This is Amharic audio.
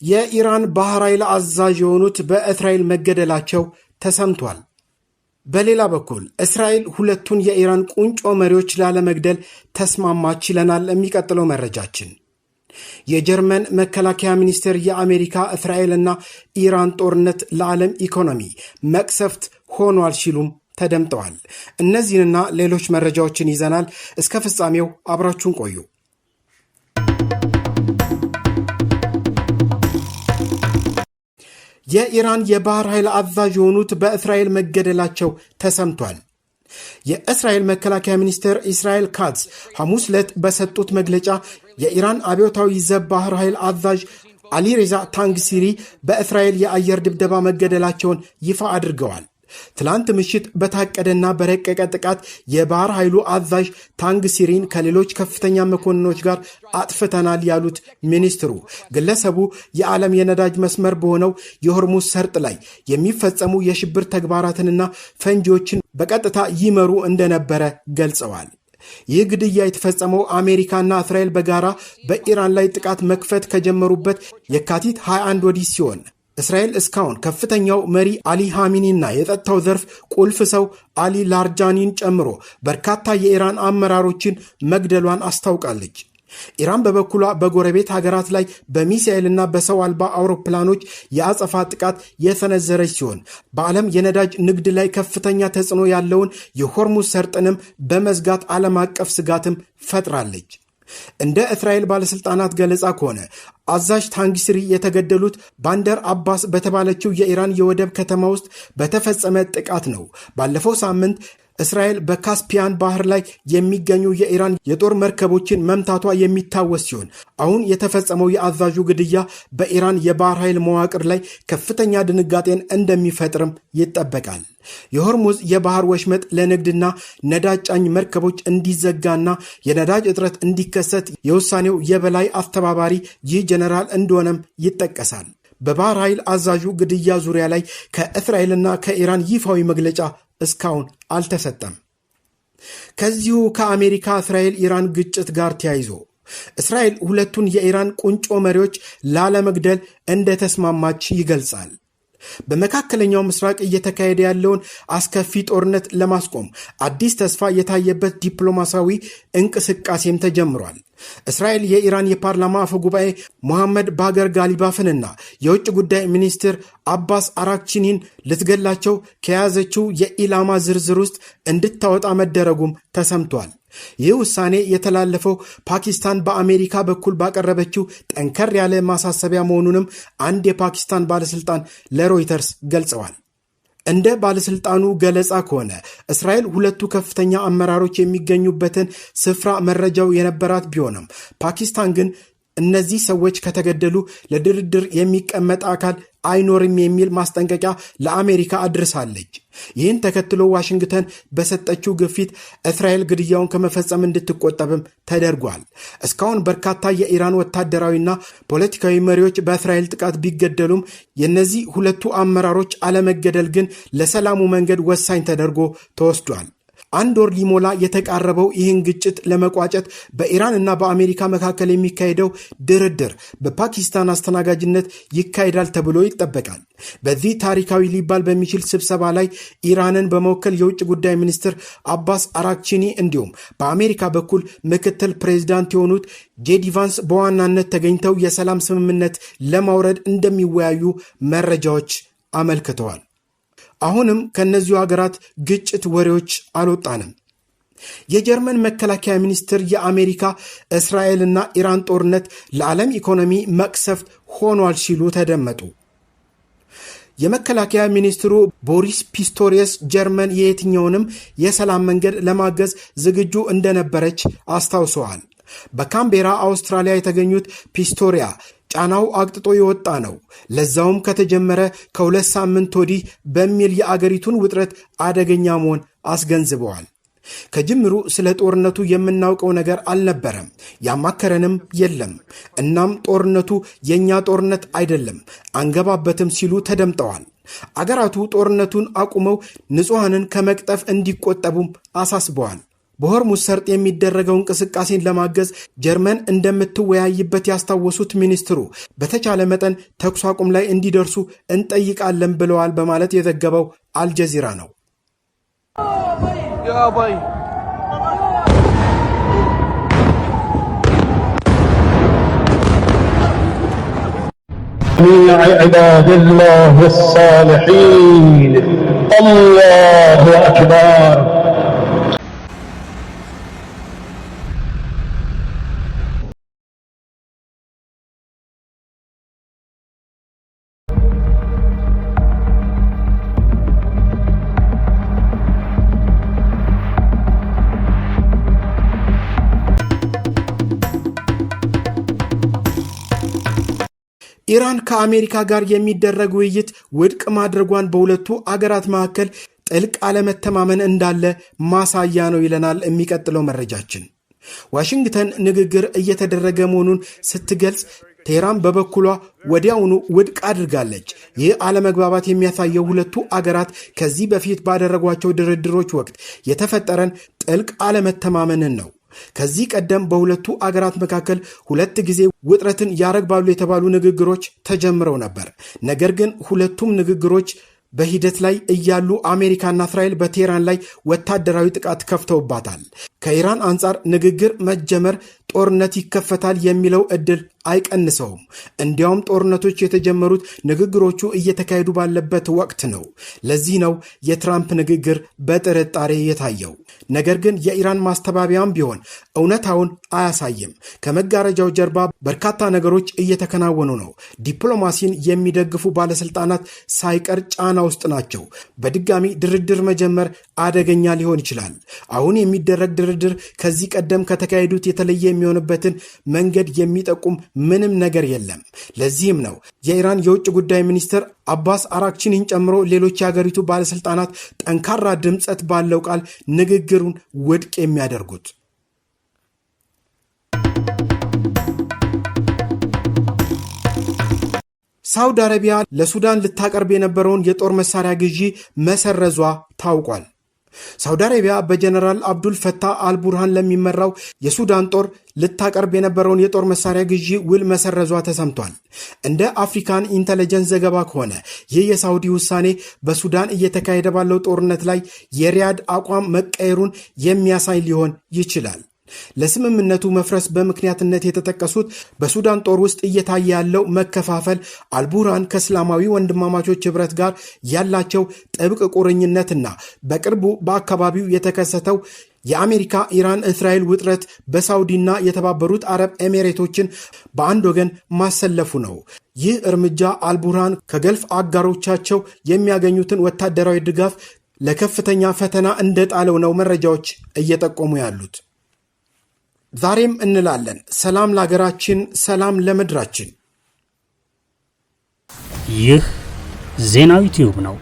የኢራን ባህር ኃይል አዛዥ የሆኑት በእስራኤል መገደላቸው ተሰምቷል። በሌላ በኩል እስራኤል ሁለቱን የኢራን ቁንጮ መሪዎች ላለመግደል ተስማማች ይለናል የሚቀጥለው መረጃችን። የጀርመን መከላከያ ሚኒስቴር የአሜሪካ እስራኤልና ኢራን ጦርነት ለዓለም ኢኮኖሚ መቅሰፍት ሆኗል ሲሉም ተደምጠዋል። እነዚህንና ሌሎች መረጃዎችን ይዘናል። እስከ ፍጻሜው አብራችሁን ቆዩ። የኢራን የባህር ኃይል አዛዥ የሆኑት በእስራኤል መገደላቸው ተሰምቷል። የእስራኤል መከላከያ ሚኒስትር ኢስራኤል ካትዝ ሐሙስ ዕለት በሰጡት መግለጫ የኢራን አብዮታዊ ዘብ ባህር ኃይል አዛዥ አሊሬዛ ታንግሲሪ በእስራኤል የአየር ድብደባ መገደላቸውን ይፋ አድርገዋል። ትላንት ምሽት በታቀደና በረቀቀ ጥቃት የባህር ኃይሉ አዛዥ ታንግሲሪን ከሌሎች ከፍተኛ መኮንኖች ጋር አጥፍተናል ያሉት ሚኒስትሩ ግለሰቡ የዓለም የነዳጅ መስመር በሆነው የሆርሙዝ ሰርጥ ላይ የሚፈጸሙ የሽብር ተግባራትንና ፈንጂዎችን በቀጥታ ይመሩ እንደነበረ ገልጸዋል። ይህ ግድያ የተፈጸመው አሜሪካና እስራኤል በጋራ በኢራን ላይ ጥቃት መክፈት ከጀመሩበት የካቲት 21 ወዲህ ሲሆን እስራኤል እስካሁን ከፍተኛው መሪ አሊ ሐሚኒና የጸጥታው ዘርፍ ቁልፍ ሰው አሊ ላርጃኒን ጨምሮ በርካታ የኢራን አመራሮችን መግደሏን አስታውቃለች። ኢራን በበኩሏ በጎረቤት ሀገራት ላይ በሚሳኤልና በሰው አልባ አውሮፕላኖች የአጸፋ ጥቃት የሰነዘረች ሲሆን በዓለም የነዳጅ ንግድ ላይ ከፍተኛ ተጽዕኖ ያለውን የሆርሙዝ ሰርጥንም በመዝጋት ዓለም አቀፍ ስጋትም ፈጥራለች። እንደ እስራኤል ባለስልጣናት ገለጻ ከሆነ አዛዥ ታንግሲሪ የተገደሉት ባንደር አባስ በተባለችው የኢራን የወደብ ከተማ ውስጥ በተፈጸመ ጥቃት ነው። ባለፈው ሳምንት እስራኤል በካስፒያን ባህር ላይ የሚገኙ የኢራን የጦር መርከቦችን መምታቷ የሚታወስ ሲሆን አሁን የተፈጸመው የአዛዡ ግድያ በኢራን የባህር ኃይል መዋቅር ላይ ከፍተኛ ድንጋጤን እንደሚፈጥርም ይጠበቃል። የሆርሙዝ የባህር ወሽመጥ ለንግድና ነዳጅ ጫኝ መርከቦች እንዲዘጋና የነዳጅ እጥረት እንዲከሰት የውሳኔው የበላይ አስተባባሪ ይህ ጀነራል እንደሆነም ይጠቀሳል። በባህር ኃይል አዛዡ ግድያ ዙሪያ ላይ ከእስራኤልና ከኢራን ይፋዊ መግለጫ እስካሁን አልተሰጠም። ከዚሁ ከአሜሪካ እስራኤል ኢራን ግጭት ጋር ተያይዞ እስራኤል ሁለቱን የኢራን ቁንጮ መሪዎች ላለመግደል እንደተስማማች ይገልጻል። በመካከለኛው ምስራቅ እየተካሄደ ያለውን አስከፊ ጦርነት ለማስቆም አዲስ ተስፋ የታየበት ዲፕሎማሲያዊ እንቅስቃሴም ተጀምሯል። እስራኤል የኢራን የፓርላማ አፈ ጉባኤ ሞሐመድ ባገር ጋሊባፍንና የውጭ ጉዳይ ሚኒስትር አባስ አራክቺኒን ልትገላቸው ከያዘችው የኢላማ ዝርዝር ውስጥ እንድታወጣ መደረጉም ተሰምቷል። ይህ ውሳኔ የተላለፈው ፓኪስታን በአሜሪካ በኩል ባቀረበችው ጠንከር ያለ ማሳሰቢያ መሆኑንም አንድ የፓኪስታን ባለስልጣን ለሮይተርስ ገልጸዋል። እንደ ባለስልጣኑ ገለጻ ከሆነ እስራኤል ሁለቱ ከፍተኛ አመራሮች የሚገኙበትን ስፍራ መረጃው የነበራት ቢሆንም ፓኪስታን ግን እነዚህ ሰዎች ከተገደሉ ለድርድር የሚቀመጥ አካል አይኖርም የሚል ማስጠንቀቂያ ለአሜሪካ አድርሳለች። ይህን ተከትሎ ዋሽንግተን በሰጠችው ግፊት እስራኤል ግድያውን ከመፈጸም እንድትቆጠብም ተደርጓል። እስካሁን በርካታ የኢራን ወታደራዊና ፖለቲካዊ መሪዎች በእስራኤል ጥቃት ቢገደሉም የእነዚህ ሁለቱ አመራሮች አለመገደል ግን ለሰላሙ መንገድ ወሳኝ ተደርጎ ተወስዷል። አንድ ወር ሊሞላ የተቃረበው ይህን ግጭት ለመቋጨት በኢራን እና በአሜሪካ መካከል የሚካሄደው ድርድር በፓኪስታን አስተናጋጅነት ይካሄዳል ተብሎ ይጠበቃል። በዚህ ታሪካዊ ሊባል በሚችል ስብሰባ ላይ ኢራንን በመወከል የውጭ ጉዳይ ሚኒስትር አባስ አራክቺኒ እንዲሁም በአሜሪካ በኩል ምክትል ፕሬዚዳንት የሆኑት ጄዲ ቫንስ በዋናነት ተገኝተው የሰላም ስምምነት ለማውረድ እንደሚወያዩ መረጃዎች አመልክተዋል። አሁንም ከነዚሁ ሀገራት ግጭት ወሬዎች አልወጣንም። የጀርመን መከላከያ ሚኒስትር የአሜሪካ እስራኤልና ኢራን ጦርነት ለዓለም ኢኮኖሚ መቅሰፍት ሆኗል ሲሉ ተደመጡ። የመከላከያ ሚኒስትሩ ቦሪስ ፒስቶሪየስ ጀርመን የየትኛውንም የሰላም መንገድ ለማገዝ ዝግጁ እንደነበረች አስታውሰዋል። በካምቤራ አውስትራሊያ የተገኙት ፒስቶሪያ ጫናው አቅጥጦ የወጣ ነው፣ ለዛውም ከተጀመረ ከ2 ሳምንት ወዲህ በሚል የአገሪቱን ውጥረት አደገኛ መሆን አስገንዝበዋል። ከጅምሩ ስለ ጦርነቱ የምናውቀው ነገር አልነበረም፣ ያማከረንም የለም። እናም ጦርነቱ የኛ ጦርነት አይደለም፣ አንገባበትም ሲሉ ተደምጠዋል። አገራቱ ጦርነቱን አቁመው ንጹሐንን ከመቅጠፍ እንዲቆጠቡም አሳስበዋል። በሆርሙዝ ሰርጥ የሚደረገው እንቅስቃሴን ለማገዝ ጀርመን እንደምትወያይበት ያስታወሱት ሚኒስትሩ በተቻለ መጠን ተኩስ አቁም ላይ እንዲደርሱ እንጠይቃለን ብለዋል በማለት የዘገበው አልጀዚራ ነው። عباد الله الصالحين الله أكبر. ኢራን ከአሜሪካ ጋር የሚደረግ ውይይት ውድቅ ማድረጓን በሁለቱ አገራት መካከል ጥልቅ አለመተማመን እንዳለ ማሳያ ነው ይለናል የሚቀጥለው መረጃችን። ዋሽንግተን ንግግር እየተደረገ መሆኑን ስትገልጽ ቴህራን በበኩሏ ወዲያውኑ ውድቅ አድርጋለች። ይህ አለመግባባት የሚያሳየው ሁለቱ አገራት ከዚህ በፊት ባደረጓቸው ድርድሮች ወቅት የተፈጠረን ጥልቅ አለመተማመንን ነው። ከዚህ ቀደም በሁለቱ አገራት መካከል 2 ጊዜ ውጥረትን ያረግባሉ የተባሉ ንግግሮች ተጀምረው ነበር። ነገር ግን ሁለቱም ንግግሮች በሂደት ላይ እያሉ አሜሪካና እስራኤል በቴህራን ላይ ወታደራዊ ጥቃት ከፍተውባታል። ከኢራን አንጻር ንግግር መጀመር ጦርነት ይከፈታል የሚለው እድል አይቀንሰውም። እንዲያውም ጦርነቶች የተጀመሩት ንግግሮቹ እየተካሄዱ ባለበት ወቅት ነው። ለዚህ ነው የትራምፕ ንግግር በጥርጣሬ የታየው። ነገር ግን የኢራን ማስተባበያም ቢሆን እውነታውን አያሳይም። ከመጋረጃው ጀርባ በርካታ ነገሮች እየተከናወኑ ነው። ዲፕሎማሲን የሚደግፉ ባለስልጣናት ሳይቀር ጫና ውስጥ ናቸው። በድጋሚ ድርድር መጀመር አደገኛ ሊሆን ይችላል። አሁን የሚደረግ ድርድር ከዚህ ቀደም ከተካሄዱት የተለየ የሚሆንበትን መንገድ የሚጠቁም ምንም ነገር የለም። ለዚህም ነው የኢራን የውጭ ጉዳይ ሚኒስትር አባስ አራክቺኒን ጨምሮ ሌሎች የሀገሪቱ ባለስልጣናት ጠንካራ ድምጸት ባለው ቃል ንግግሩን ውድቅ የሚያደርጉት። ሳውዲ አረቢያ ለሱዳን ልታቀርብ የነበረውን የጦር መሳሪያ ግዢ መሰረዟ ታውቋል። ሳውዲ አረቢያ በጀነራል አብዱል ፈታህ አልቡርሃን ለሚመራው የሱዳን ጦር ልታቀርብ የነበረውን የጦር መሳሪያ ግዢ ውል መሰረዟ ተሰምቷል። እንደ አፍሪካን ኢንተለጀንስ ዘገባ ከሆነ ይህ የሳውዲ ውሳኔ በሱዳን እየተካሄደ ባለው ጦርነት ላይ የሪያድ አቋም መቀየሩን የሚያሳይ ሊሆን ይችላል። ለስምምነቱ መፍረስ በምክንያትነት የተጠቀሱት በሱዳን ጦር ውስጥ እየታየ ያለው መከፋፈል፣ አልቡርሃን ከእስላማዊ ወንድማማቾች ህብረት ጋር ያላቸው ጥብቅ ቁርኝነትና በቅርቡ በአካባቢው የተከሰተው የአሜሪካ ኢራን እስራኤል ውጥረት በሳውዲና የተባበሩት አረብ ኤሚሬቶችን በአንድ ወገን ማሰለፉ ነው። ይህ እርምጃ አልቡርሃን ከገልፍ አጋሮቻቸው የሚያገኙትን ወታደራዊ ድጋፍ ለከፍተኛ ፈተና እንደጣለው ነው መረጃዎች እየጠቆሙ ያሉት። ዛሬም እንላለን፣ ሰላም ለሀገራችን፣ ሰላም ለምድራችን። ይህ ዜና ዩቲዩብ ነው።